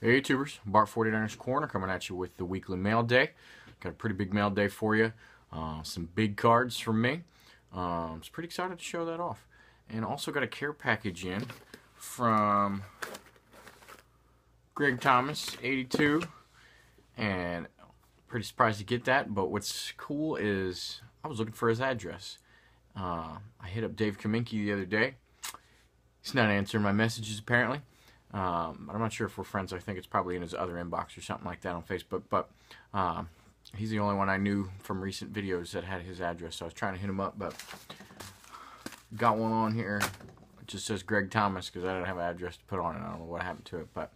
Hey YouTubers, Bart 49ers Corner coming at you with the weekly mail day. Got a pretty big mail day for you. Some big cards from me. I was pretty excited to show that off. And also got a care package in from gregthomas82. And pretty surprised to get that. But what's cool is I was looking for his address. I hit up Dave Kaminke the other day. He's not answering my messages apparently. I'm not sure if we're friends. I think it's probably in his other inbox or something like that on Facebook. But he's the only one I knew from recent videos that had his address. So I was trying to hit him up, but got one on here. It just says Greg Thomas because I didn't have an address to put on it. I don't know what happened to it, but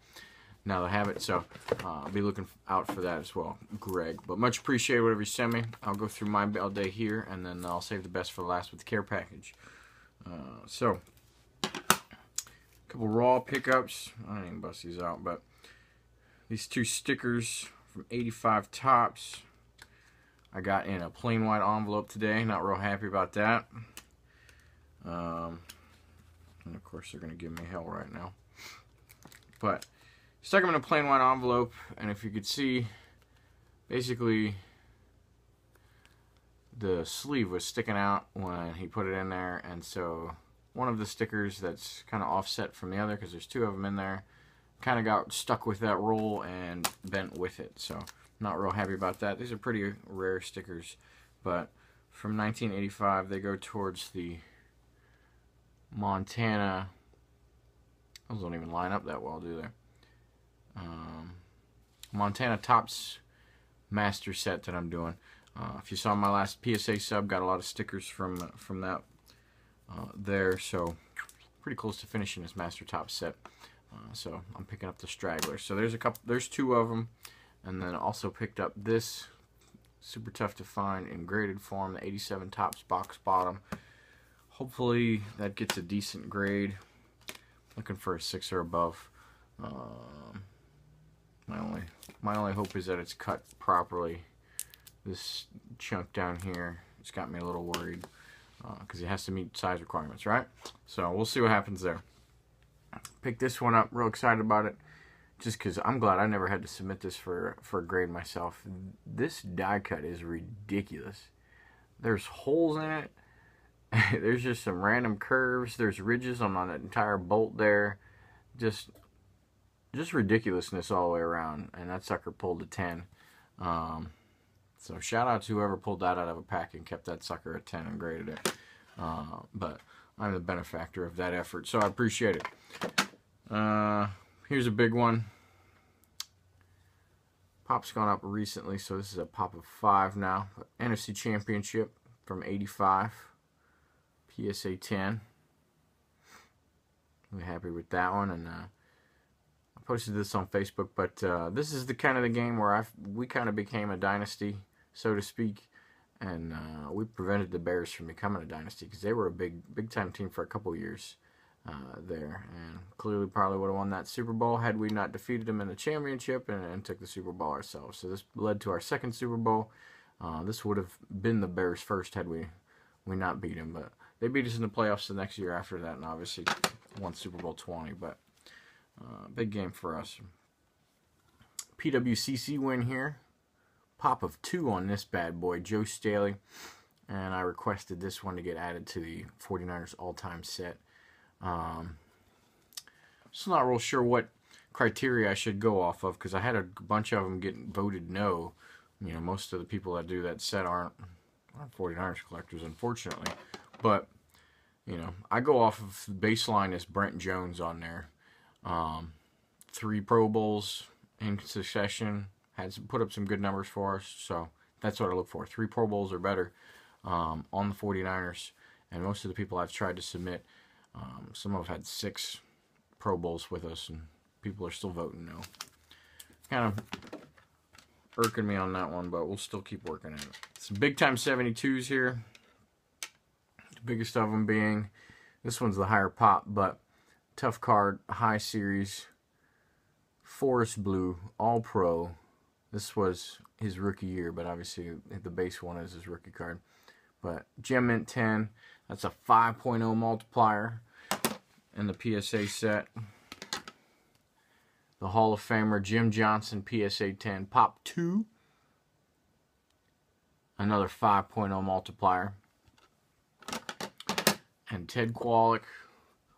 now I have it. So I'll be looking out for that as well, Greg. But much appreciated whatever you send me. I'll go through my mail day here, and then I'll save the best for last with the care package. Couple raw pickups. I didn't even bust these out, but these two stickers from 85 Tops I got in a plain white envelope today. Not real happy about that. And of course they're gonna give me hell right now. But stuck them in a plain white envelope, and if you could see, basically the sleeve was sticking out when he put it in there, and so one of the stickers that's kind of offset from the other, because there's two of them in there, kind of got stuck with that roll and bent with it. So not real happy about that. These are pretty rare stickers, but from 1985 they go towards the Montana. Those don't even line up that well, do they? Montana Tops Master set that I'm doing. If you saw my last PSA sub, got a lot of stickers from that there, so pretty close to finishing this Master Top set. So I'm picking up the stragglers. So there's two of them, and then also picked up this super tough to find in graded form, the 87 Tops box bottom. Hopefully that gets a decent grade. Looking for a 6 or above. My only hope is that it's cut properly. This chunk down here, it's got me a little worried. Because it has to meet size requirements, right? So we'll see what happens there. Picked this one up, real excited about it, just because I'm glad I never had to submit this for a grade myself. This die cut is ridiculous. There's holes in it. There's just some random curves. There's ridges on that entire bolt there. Just ridiculousness all the way around. And that sucker pulled a 10. So shout out to whoever pulled that out of a pack and kept that sucker at 10 and graded it. But I'm the benefactor of that effort, so I appreciate it. Here's a big one. Pop's gone up recently, so this is a pop of 5 now. NFC Championship from 85. PSA 10. I'm happy with that one, and I posted this on Facebook, but this is the kind of the game where we kind of became a dynasty, so to speak, and we prevented the Bears from becoming a dynasty because they were a big time team for a couple years there, and clearly probably would have won that Super Bowl had we not defeated them in the championship and took the Super Bowl ourselves. So this led to our second Super Bowl. This would have been the Bears' first had we not beat them, but they beat us in the playoffs the next year after that, and obviously won Super Bowl 20. But big game for us. PWCC win here. Pop of 2 on this bad boy, Joe Staley. And I requested this one to get added to the 49ers all-time set. Just not real sure what criteria I should go off of, because I had a bunch of them getting voted no. You know, most of the people that do that set aren't 49ers collectors, unfortunately. But, you know, I go off of the baseline as Brent Jones on there. 3 Pro Bowls in succession. Put up some good numbers for us, so that's what I look for. 3 Pro Bowls or better on the 49ers, and most of the people I've tried to submit, some have had 6 Pro Bowls with us, and people are still voting no. Kind of irking me on that one, but we'll still keep working at it. Some big time 72s here. The biggest of them being, this one's the higher pop, but tough card, high series, Forest Blue, All Pro. This was his rookie year, but obviously the base one is his rookie card. But Gem Mint 10, that's a 5.0 multiplier in the PSA set. the Hall of Famer Jim Johnson PSA 10 Pop 2. Another 5.0 multiplier. And Ted Kwolek,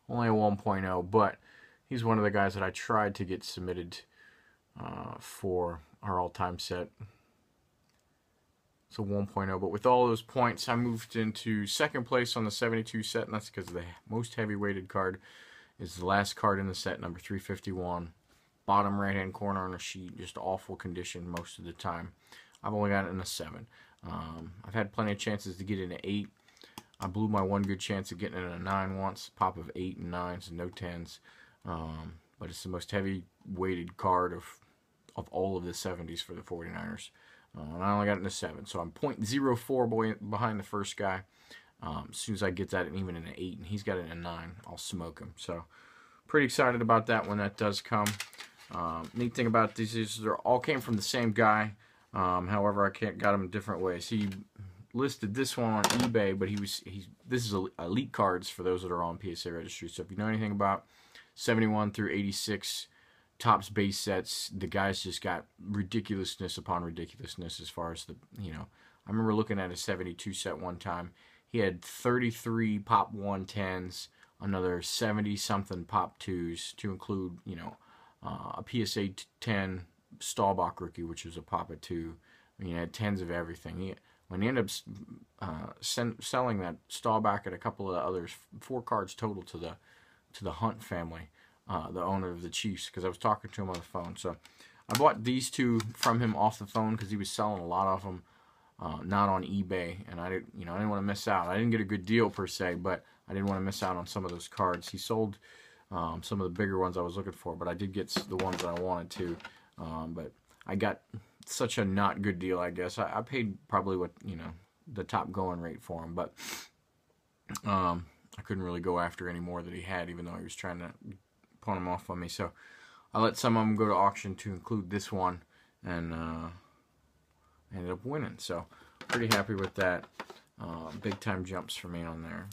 only a 1.0, but he's one of the guys that I tried to get submitted for our all-time set. It's a 1.0, but with all those points, I moved into second place on the 72 set, and that's because the most heavy-weighted card is the last card in the set, number 351. Bottom right-hand corner on the sheet, just awful condition most of the time. I've only got it in a 7. I've had plenty of chances to get in an 8. I blew my one good chance of getting in a 9 once, pop of 8 and 9s and no 10s. But it's the most heavy-weighted card of all of the 70s for the 49ers. And I only got it in a 7, so I'm 0.04 behind the first guy. As soon as I get that even in an 8, and he's got it in a 9, I'll smoke him. So, pretty excited about that when that does come. Neat thing about these is they all came from the same guy. However, I got them in different ways. He listed this one on eBay, but this is elite cards for those that are on PSA registry. So if you know anything about 71 through 86 Topps base sets, the guys just got ridiculousness upon ridiculousness as far as I remember looking at a 72 set one time. He had 33 Pop 110s, another 70-something Pop 2s, to include, a PSA 10 Staubach rookie, which was a Pop of 2. I mean, he had 10s of everything. When he ended up selling that Staubach and a couple of the others, 4 cards total to the Hunt family, the owner of the Chiefs, because I was talking to him on the phone. So I bought these 2 from him off the phone because he was selling a lot of them, not on eBay, and I didn't want to miss out. I didn't get a good deal per se, but I didn't want to miss out on some of those cards. He sold some of the bigger ones I was looking for, but I did get the ones that I wanted to. But I got such a not good deal, I guess. I paid probably what the top going rate for him, but I couldn't really go after any more that he had, even though he was trying to pawn them off on me. So I let some of them go to auction to include this one, and ended up winning. So pretty happy with that. Big time jumps for me on there.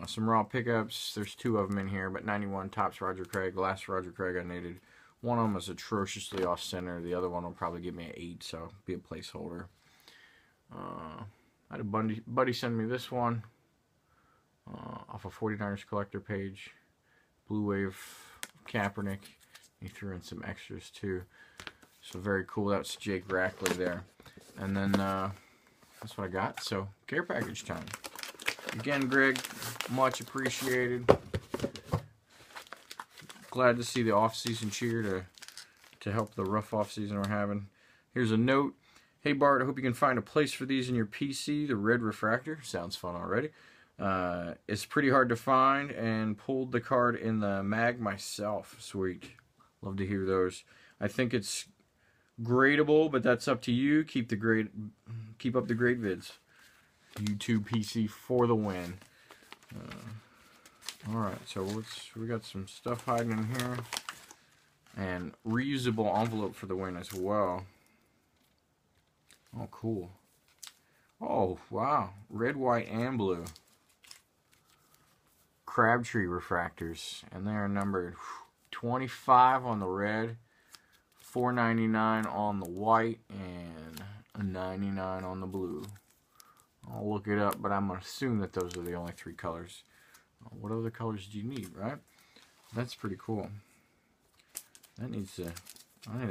Some raw pickups. There's 2 of them in here, but 91 Topps Roger Craig. Last Roger Craig I needed. One of them was atrociously off center. The other one will probably give me an 8, so be a placeholder. I had a buddy send me this one off a 49ers collector page. Blue Wave Kaepernick. He threw in some extras too. So very cool. That's Jake Rackley there. And then that's what I got. So care package time. Again, Greg, much appreciated. Glad to see the off-season cheer to help the rough off-season we're having. Here's a note. Hey Bart, I hope you can find a place for these in your PC. The red refractor. Sounds fun already. It's pretty hard to find, and pulled the card in the mag myself. Sweet. Love to hear those. I think it's gradable, but that's up to you. Keep up the great vids. YouTube PC for the win. Alright, so we got some stuff hiding in here. And reusable envelope for the win as well. Oh, cool. Oh, wow. Red, white, and blue. Crabtree refractors. And they're numbered 25 on the red, $4.99 on the white, and a $99 on the blue. I'll look it up, but I'm going to assume that those are the only 3 colors. What other colors do you need, right? That's pretty cool. I need to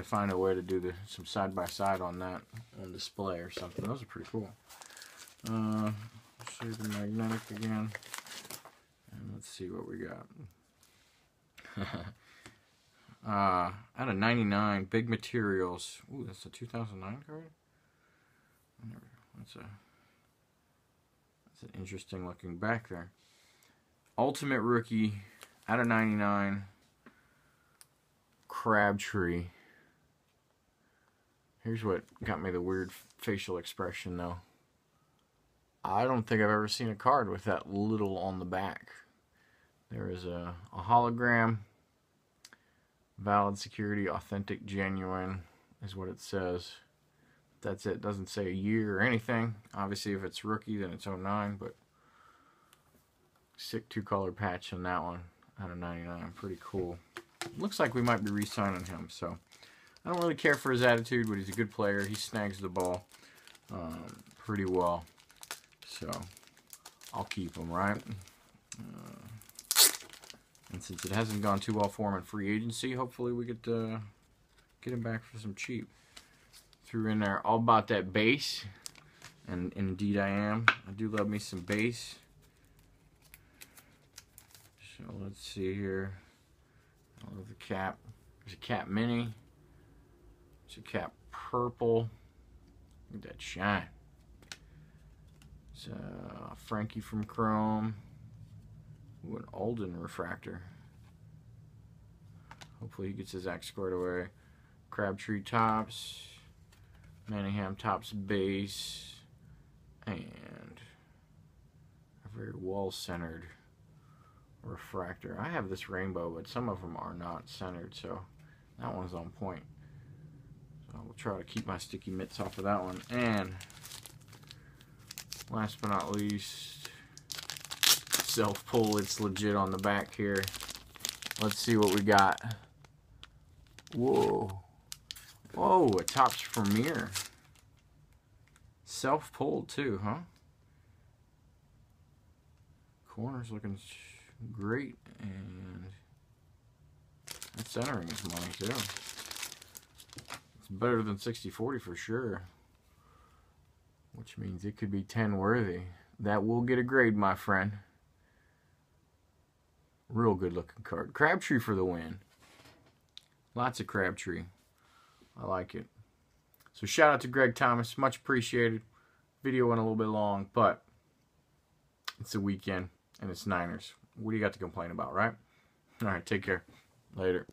find a way to do some side-by-side on that on display or something. Those are pretty cool. Let's see the magnetic again. And let's see what we got. Out of 99, Big Materials. Ooh, that's a 2009 card? That's an interesting looking back there. Ultimate Rookie, out of 99, Crabtree. Here's what got me the weird facial expression, though. I don't think I've ever seen a card with that little on the back. There is a hologram, valid security, authentic, genuine, is what it says. That's it. Doesn't say a year or anything. Obviously, if it's rookie, then it's 09, but sick 2-color patch on that one out of 99. Pretty cool. looks like we might be re-signing him. So I don't really care for his attitude, but he's a good player. He snags the ball pretty well. So I'll keep him, right? And since it hasn't gone too well for him in free agency, hopefully we get him back for some cheap. Threw in there all about that base, and indeed I am. I do love me some base. So let's see here. I love the cap. There's a cap mini. There's a cap purple. Look at that shine. It's Frankie from Chrome. Ooh, an Alden refractor. Hopefully he gets his act squared away. Crabtree tops. Manningham tops base. And a very wall-centered refractor. I have this rainbow, but some of them are not centered, so that one's on point. So we'll try to keep my sticky mitts off of that one. And last but not least, self-pull. It's legit on the back here. Let's see what we got. Whoa. Whoa, a Topps Premier. Self-pulled too, huh? Corner's looking great, and that centering is money too. It's better than 60/40 for sure, which means it could be 10 worthy. That will get a grade, my friend. Real good looking card. Crabtree for the win. Lots of Crabtree. I like it. So shout out to Greg Thomas. Much appreciated. Video went a little bit long, but it's the weekend and it's Niners. What do you got to complain about, right? All right, take care. Later.